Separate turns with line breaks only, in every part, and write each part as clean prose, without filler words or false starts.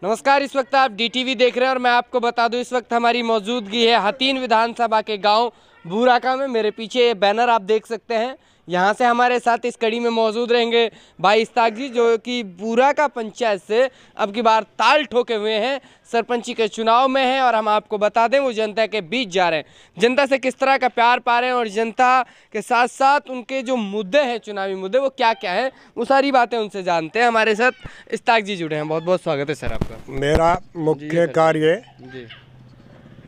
नमस्कार, इस वक्त आप डीटीवी देख रहे हैं और मैं आपको बता दूं इस वक्त हमारी मौजूदगी है हथीन विधानसभा के गांव बूराका में। मेरे पीछे ये बैनर आप देख सकते हैं। यहां से हमारे साथ इस कड़ी में मौजूद रहेंगे भाई इस्ताक जी, जो कि बूराका पंचायत से अब की बार ताल ठोके हुए हैं, सरपंची के चुनाव में हैं। और हम आपको बता दें वो जनता के बीच जा रहे हैं, जनता से किस तरह का प्यार पा रहे हैं और जनता के साथ साथ उनके जो मुद्दे हैं, चुनावी मुद्दे, वो क्या क्या हैं, वो सारी बातें उनसे जानते हैं। हमारे साथ इस्ताक जी जुड़े हैं, बहुत बहुत स्वागत है सर आपका।
मेरा मुख्य कार्य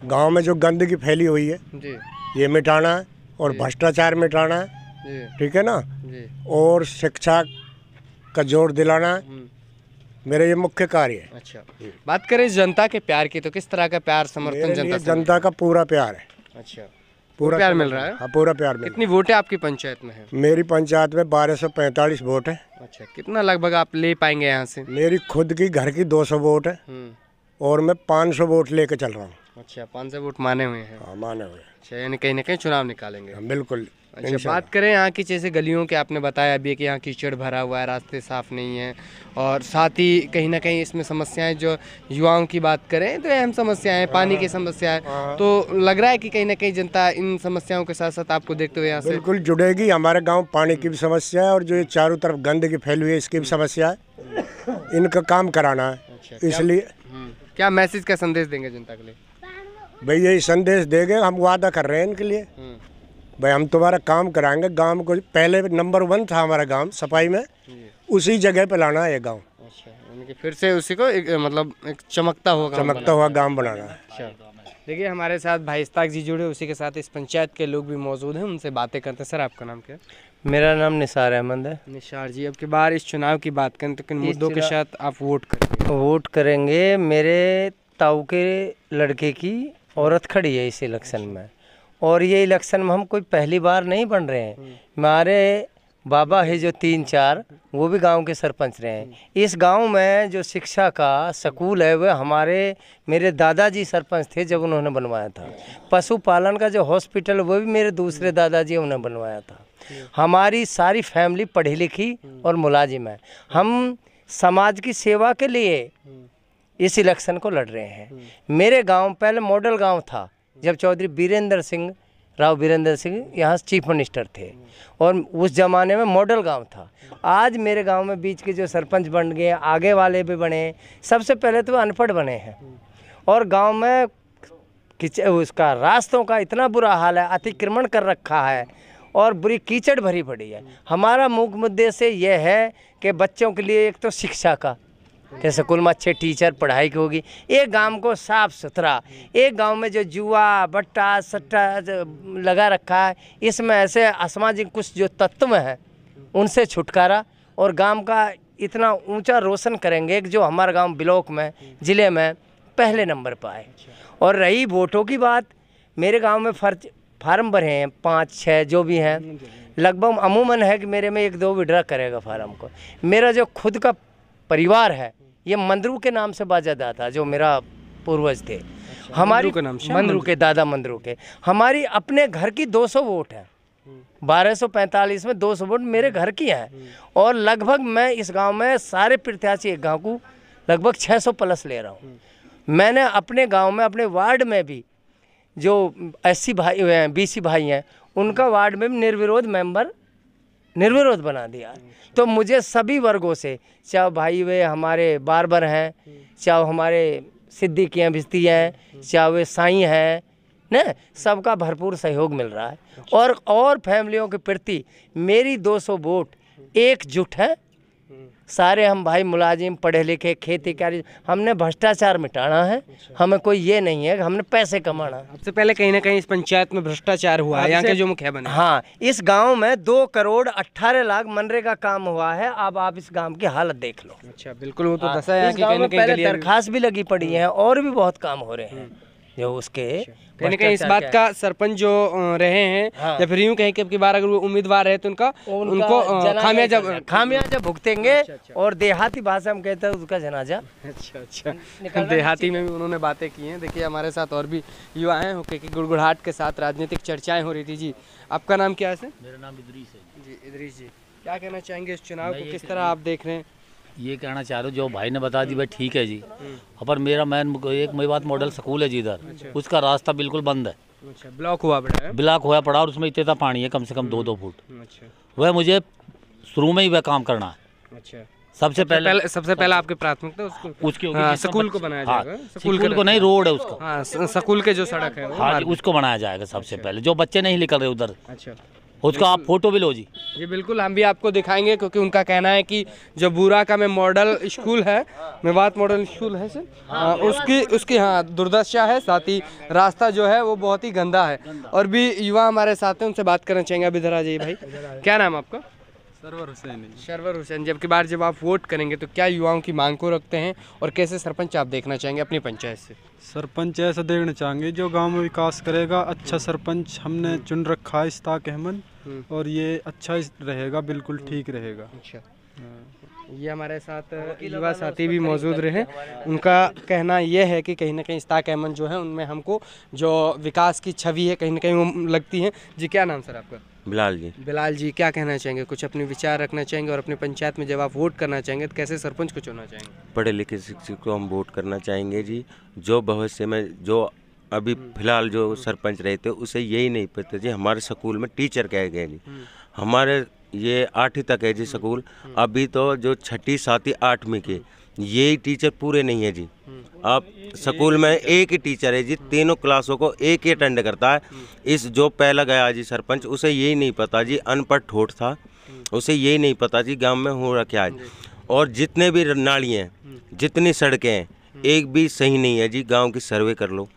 गांव में जो गंदगी फैली हुई है
जी
ये मिटाना है और भ्रष्टाचार मिटाना है, ठीक है ना, और शिक्षा का जोर दिलाना है। मेरा ये मुख्य कार्य है।
अच्छा, बात करें जनता के प्यार की तो किस तरह का प्यार समर्थन
जनता का पूरा प्यार है।
अच्छा,
पूरा
प्यार मिल रहा है।
हाँ, पूरा प्यार मिल रहा है।
कितनी वोटें आपकी पंचायत में है?
मेरी पंचायत में 1245 वोट है।
अच्छा, कितना लगभग आप ले पाएंगे यहाँ से?
मेरी खुद की घर की 200 वोट है और मैं 500 वोट लेके चल रहा हूँ।
अच्छा, 500 वोट माने हुए हैं।
हाँ, माने हुए।
अच्छा, यानी कहीं ना कहीं चुनाव निकालेंगे।
हाँ, बिल्कुल।
अच्छा, बात करें यहाँ की, जैसे गलियों के आपने बताया अभी कि यहाँ कीचड़ भरा हुआ है, रास्ते साफ़ नहीं है, और साथ ही कहीं ना कहीं इसमें समस्याएं, जो युवाओं की बात करें तो अहम समस्याएं, पानी की समस्या है। तो लग रहा है कि कहीं ना कहीं जनता इन समस्याओं के साथ साथ आपको देखते हुए यहाँ से
बिल्कुल जुड़ेगी। हमारे गाँव पानी की भी समस्या है और जो ये चारों तरफ गंदगी फैली हुई है इसकी भी समस्या है। इनका काम कराना है।
अच्छा,
इसलिए
क्या मैसेज, का संदेश देंगे जनता के लिए?
भाई यही संदेश देंगे, हम वादा कर रहे हैं इनके लिए। भाई हम तुम्हारा काम कराएंगे। गांव को पहले नंबर 1 था हमारा गांव सफाई में, उसी जगह पे लाना है ये गांव।
अच्छा, यानी कि फिर से उसी को एक चमकता हुआ
गांव बनाना है।
अच्छा, देखिए हमारे साथ भाई इस्ताक जी जुड़े, उसी के साथ इस पंचायत के लोग भी मौजूद हैं, उनसे बातें करते हैं। सर आपका नाम क्या है?
मेरा नाम निसार अहमद है।
निसार जी, अब की बार इस चुनाव की बात करें तो किन मुद्दों के साथ आप वोट करेंगे?
मेरे ताऊ के लड़के की औरत खड़ी है इस इलेक्शन में, और ये इलेक्शन में हम कोई पहली बार नहीं बन रहे हैं। हमारे बाबा है जो 3-4, वो भी गांव के सरपंच रहे हैं। इस गांव में जो शिक्षा का स्कूल है वह मेरे दादाजी सरपंच थे जब उन्होंने बनवाया था। पशुपालन का जो हॉस्पिटल वो भी मेरे दूसरे दादाजी उन्होंने बनवाया था। हमारी सारी फैमिली पढ़ी लिखी और मुलाजिम है। हम समाज की सेवा के लिए इस इलेक्शन को लड़ रहे हैं। मेरे गांव पहले मॉडल गांव था, जब चौधरी राव वीरेंद्र सिंह यहाँ चीफ मिनिस्टर थे, और उस ज़माने में मॉडल गांव था। आज मेरे गांव में बीच के जो सरपंच बन गए, आगे वाले भी बने, सबसे पहले तो अनपढ़ बने हैं। और गांव में उसका रास्तों का इतना बुरा हाल है, अतिक्रमण कर रखा है और बुरी कीचड़ भरी पड़ी है। हमारा मुख्य मुद्दे से यह है कि बच्चों के लिए एक तो शिक्षा का, जैसे स्कूल में अच्छे टीचर, पढ़ाई की होगी, एक गांव को साफ सुथरा, एक गांव में जो जुआ बट्टा सट्टा लगा रखा है, इसमें ऐसे असामाजिक कुछ जो तत्व हैं उनसे छुटकारा, और गांव का इतना ऊंचा रोशन करेंगे कि जो हमारा गांव ब्लॉक में, ज़िले में पहले नंबर पर आए। और रही वोटों की बात, मेरे गाँव में फार्म भरे हैं 5-6 जो भी हैं, लगभग अमूमन है कि मेरे में 1-2 विड्रा करेगा फार्म को। मेरा जो खुद का परिवार है ये मंदरू के नाम से बाजादा था, जो मेरा पूर्वज थे। हमारी मंदरू के दादा मंदरू के, हमारी अपने घर की 200 वोट है। 1245 में 200 वोट मेरे घर की है। और लगभग मैं इस गांव में सारे प्रत्याशी एक गांव को लगभग 600 प्लस ले रहा हूं। मैंने अपने गांव में, अपने वार्ड में भी जो SC भाई हैं, BC भाई हैं, उनका वार्ड में निर्विरोध बना दिया। तो मुझे सभी वर्गों से, चाहे भाई वे हमारे बार्बर हैं, चाहे हमारे सिद्दीकी हैं, भिस्ती हैं, चाहे वे साईं हैं ना, सबका भरपूर सहयोग मिल रहा है। और फैमिलियों के प्रति मेरी 200 वोट एकजुट है। सारे हम भाई मुलाजिम, पढ़े लिखे, खेती कार्य, हमने भ्रष्टाचार मिटाना है। हमें कोई ये नहीं है कि हमने पैसे कमाना।
सबसे पहले कहीं ना कहीं इस पंचायत में भ्रष्टाचार हुआ है, यहाँ के जो मुखिया बने।
हाँ, इस गांव में 2 करोड़ 18 लाख मनरेगा काम हुआ है। अब आप इस गांव की हालत देख लो।
अच्छा, बिल्कुल, वो तो दशा है कि
कहीं ना कहीं दरखास्त भी लगी पड़ी है और भी बहुत काम हो रहे हैं जो उसके
कहीं ना कहीं इस बात का सरपंच जो रहे हैं, या फिर यूं कहें कि अब की बार अगर वो उम्मीदवार है तो उनको
खामियाजा भुगतेंगे। और देहाती भाषा में कहते हैं उसका जनाजा।
अच्छा, देहाती में भी उन्होंने बातें की हैं। देखिए हमारे साथ और भी युवा हैं, होके की गुड़गुड़ाहट के साथ राजनीतिक चर्चाएं हो रही थी। जी, आपका नाम क्या है?
मेरा नाम इदरीस है।
जी, इदरीस जी, क्या कहना चाहेंगे इस चुनाव को, किस तरह आप देख रहे हैं?
ये कहना चाह रहा हूँ, जो भाई ने बता दी भाई ठीक है जी। पर मेरा एक मेवात मॉडल स्कूल है जी इधर, उसका रास्ता बिल्कुल बंद है।
अच्छा, ब्लॉक हुआ पड़ा है।
ब्लॉक हुआ पड़ा और उसमें इतना पानी है, कम से कम 2-2 फुट।
अच्छा,
वह मुझे शुरू में ही वह काम करना है।
अच्छा,
सबसे
पहले आपकी प्राथमिकता उसकी होगी। हाँ, स्कूल को बनाया जाएगा।
स्कूल को नहीं, रोड है उसका।
हाँ, स्कूल के जो सड़क है
हाँ जी, उसको बनाया जाएगा सबसे पहले, जो बच्चे नहीं निकल रहे उधर।
अच्छा,
उसका आप फोटो भी लो जी।
जी बिल्कुल, हम भी आपको दिखाएंगे, क्योंकि उनका कहना है कि जो बुराका में मॉडल स्कूल है, मेवात मॉडल स्कूल है सर, उसकी हाँ दुर्दशा है, साथ ही रास्ता जो है वो बहुत ही गंदा है। और भी युवा हमारे साथ हैं, उनसे बात करना चाहेंगे। अभी इधर आ जाइए भाई, क्या नाम आपका? सरवर हुसैन। जब आप वोट करेंगे तो क्या युवाओं की मांग को रखते हैं और कैसे सरपंच आप देखना चाहेंगे अपनी पंचायत से?
सरपंच ऐसा देखना चाहेंगे जो गांव में विकास करेगा। अच्छा सरपंच हमने चुन रखा है इस्ताक अहमद, और ये अच्छा रहेगा, बिल्कुल ठीक रहेगा।
अच्छा, ये हमारे साथ युवा साथी भी मौजूद रहे। उनका कहना यह है कि कहीं ना कहीं इस्ताक अहमद जो है उनमें हमको जो विकास की छवि है कहीं ना कहीं वो लगती है। जी, क्या नाम सर आपका?
बिलाल जी।
बिलाल जी, क्या कहना चाहेंगे? कुछ अपने विचार रखना चाहेंगे और अपनी पंचायत में जब आप वोट करना चाहेंगे तो कैसे सरपंच को चुनना चाहेंगे?
पढ़े लिखे शिक्षक को हम वोट करना चाहेंगे जी। जो भविष्य में जो अभी फिलहाल जो सरपंच रहते उसे यही नहीं पता जी हमारे स्कूल में टीचर कह गए जी। हमारे ये 8वीं तक है जी स्कूल, अभी तो जो 6ठी 7वीं 8वीं के यही टीचर पूरे नहीं है जी। अब स्कूल में एक ही टीचर है जी, तीनों क्लासों को एक ही अटेंड करता है। इस जो पहला गया जी सरपंच, उसे यही नहीं पता जी, अनपढ़ ठोठ था, उसे यही नहीं पता जी गांव में हो रहा क्या है। और जितने भी नाली हैं, जितनी सड़कें हैं, एक भी सही नहीं है जी। गांव की सर्वे कर लो,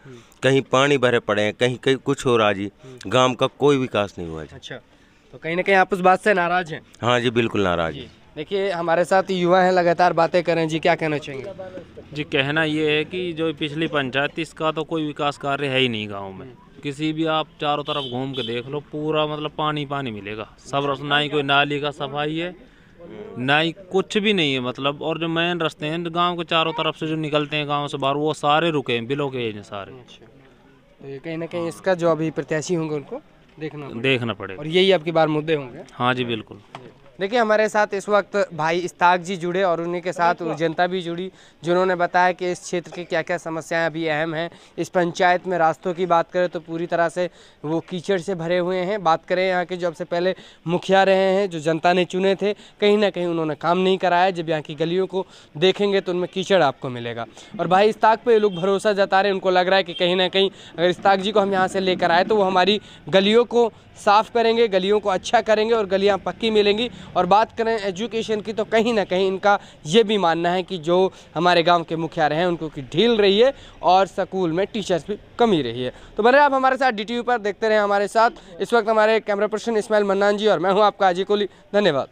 कहीं पानी भरे पड़े हैं, कहीं कहीं कुछ हो रहा जी। गांव का कोई विकास नहीं हुआ जी।
अच्छा, तो कहीं ना कहीं आप उस बात से नाराज हैं?
हाँ जी, बिल्कुल नाराज है।
देखिए हमारे साथ युवा हैं, लगातार बातें करें। जी, क्या कहना चाहेंगे?
जी, कहना ये है कि जो पिछली पंचायत इसका तो कोई विकास कार्य है ही नहीं गांव में। किसी भी आप चारों तरफ घूम के देख लो, पूरा मतलब पानी पानी मिलेगा सब। ना ही कोई नाली का सफाई है, ना ही कुछ भी नहीं है मतलब। और जो मेन रास्ते हैं गांव के चारों तरफ से जो निकलते हैं गांव से बाहर, वो सारे रुके हैं, बिलो के हैं सारे।
तो ये कहीं ना कहीं इसका जो अभी प्रत्याशी होंगे उनको देखना पड़ेगा और यही आपकी बार मुद्दे होंगे।
हाँ जी बिल्कुल।
देखिए हमारे साथ इस वक्त भाई इस्ताक जी जुड़े और उन्हीं के साथ जनता भी जुड़ी, जिन्होंने बताया कि इस क्षेत्र की क्या क्या समस्याएं अभी अहम हैं। इस पंचायत में रास्तों की बात करें तो पूरी तरह से वो कीचड़ से भरे हुए हैं। बात करें यहाँ के जो सबसे पहले मुखिया रहे हैं, जो जनता ने चुने थे, कहीं ना कहीं उन्होंने काम नहीं कराया। जब यहाँ की गलियों को देखेंगे तो उनमें कीचड़ आपको मिलेगा। और भाई इस्ताक पे लोग भरोसा जता रहे हैं, उनको लग रहा है कि कहीं ना कहीं अगर इस्ताक जी को हम यहाँ से लेकर आए तो वो हमारी गलियों को साफ़ करेंगे, गलियों को अच्छा करेंगे और गलियाँ पक्की मिलेंगी। और बात करें एजुकेशन की तो कहीं ना कहीं इनका ये भी मानना है कि जो हमारे गांव के मुखिया रहे हैं उनको की ढील रही है और स्कूल में टीचर्स भी कमी रही है। तो बने आप हमारे साथ DTV पर देखते रहे हमारे साथ। इस वक्त हमारे कैमरा पर्सन इस्माइल मन्नान जी और मैं हूँ आपका अजय कोहली। धन्यवाद।